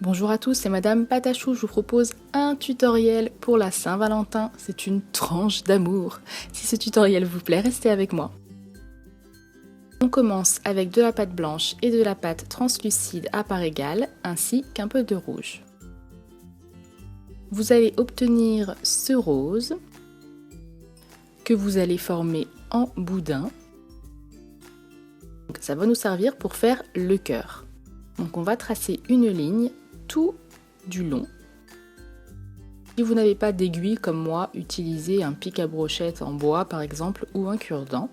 Bonjour à tous, c'est Madame Patachou, je vous propose un tutoriel pour la Saint-Valentin. C'est une tranche d'amour. Si ce tutoriel vous plaît, restez avec moi. On commence avec de la pâte blanche et de la pâte translucide à part égale, ainsi qu'un peu de rouge. Vous allez obtenir ce rose que vous allez former en boudin. Donc, ça va nous servir pour faire le cœur. Donc on va tracer une ligne tout du long. Si vous n'avez pas d'aiguille comme moi, utilisez un pic à brochette en bois par exemple ou un cure-dent.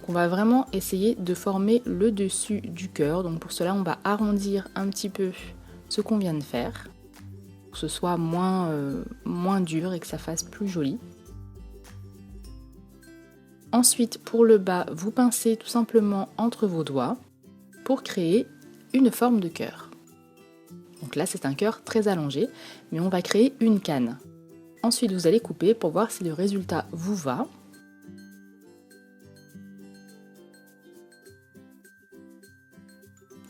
On va vraiment essayer de former le dessus du cœur. Donc pour cela, on va arrondir un petit peu ce qu'on vient de faire pour que ce soit moins dur et que ça fasse plus joli. Ensuite, pour le bas, vous pincez tout simplement entre vos doigts pour créer une forme de cœur. Donc là, c'est un cœur très allongé, mais on va créer une canne. Ensuite, vous allez couper pour voir si le résultat vous va.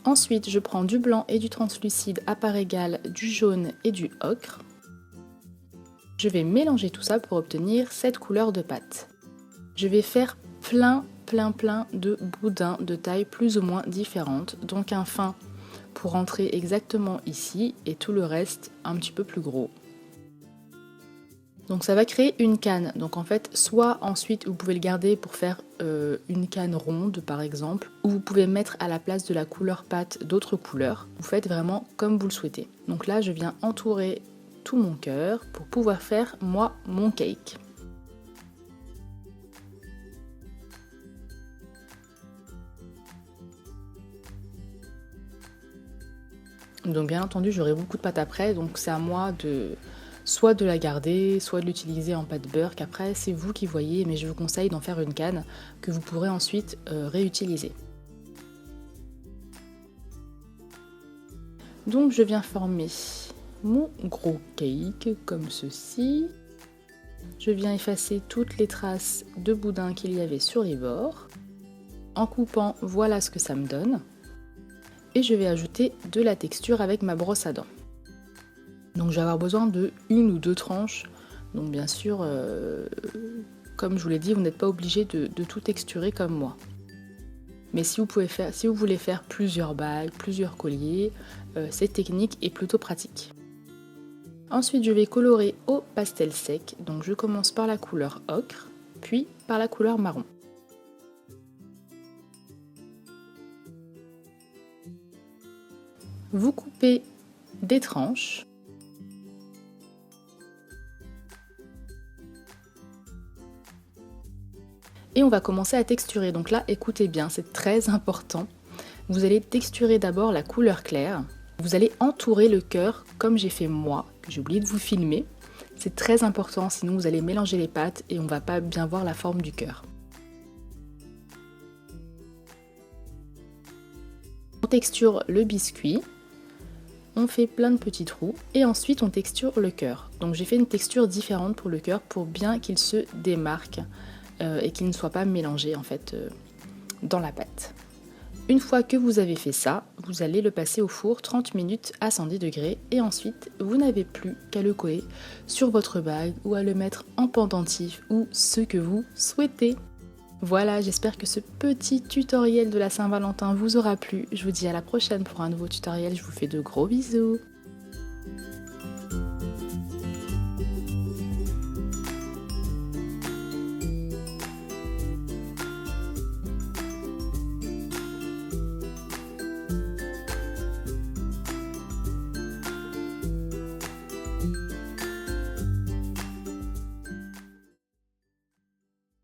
Ensuite, je prends du blanc et du translucide à part égale, du jaune et du ocre. Je vais mélanger tout ça pour obtenir cette couleur de pâte. Je vais faire plein de boudins de taille plus ou moins différentes. Donc un fin pour rentrer exactement ici et tout le reste un petit peu plus gros. Donc ça va créer une canne. Donc en fait, soit ensuite vous pouvez le garder pour faire une canne ronde par exemple, ou vous pouvez mettre à la place de la couleur pâte d'autres couleurs. Vous faites vraiment comme vous le souhaitez. Donc là, je viens entourer tout mon cœur pour pouvoir faire moi mon cake. Donc bien entendu, j'aurai beaucoup de pâte après, donc c'est à moi soit de la garder, soit de l'utiliser en pâte beurre, qu'après c'est vous qui voyez, mais je vous conseille d'en faire une canne que vous pourrez ensuite réutiliser. Donc je viens former mon gros cake comme ceci. Je viens effacer toutes les traces de boudin qu'il y avait sur les bords. En coupant, voilà ce que ça me donne. Et je vais ajouter de la texture avec ma brosse à dents. Donc je vais avoir besoin de une ou deux tranches. Donc bien sûr, comme je vous l'ai dit, vous n'êtes pas obligé de tout texturer comme moi. Mais si vous voulez faire plusieurs bagues, plusieurs colliers, cette technique est plutôt pratique. Ensuite, je vais colorer au pastel sec. Donc je commence par la couleur ocre, puis par la couleur marron. Vous coupez des tranches. Et on va commencer à texturer. Donc là, écoutez bien, c'est très important. Vous allez texturer d'abord la couleur claire. Vous allez entourer le cœur comme j'ai fait moi, que j'ai oublié de vous filmer. C'est très important, sinon vous allez mélanger les pâtes et on ne va pas bien voir la forme du cœur. On texture le biscuit. On fait plein de petits trous et ensuite on texture le cœur. Donc j'ai fait une texture différente pour le cœur pour bien qu'il se démarque et qu'il ne soit pas mélangé en fait dans la pâte. Une fois que vous avez fait ça, vous allez le passer au four 30 minutes à 110 degrés et ensuite vous n'avez plus qu'à le coller sur votre bague ou à le mettre en pendentif ou ce que vous souhaitez. Voilà, j'espère que ce petit tutoriel de la Saint-Valentin vous aura plu. Je vous dis à la prochaine pour un nouveau tutoriel. Je vous fais de gros bisous.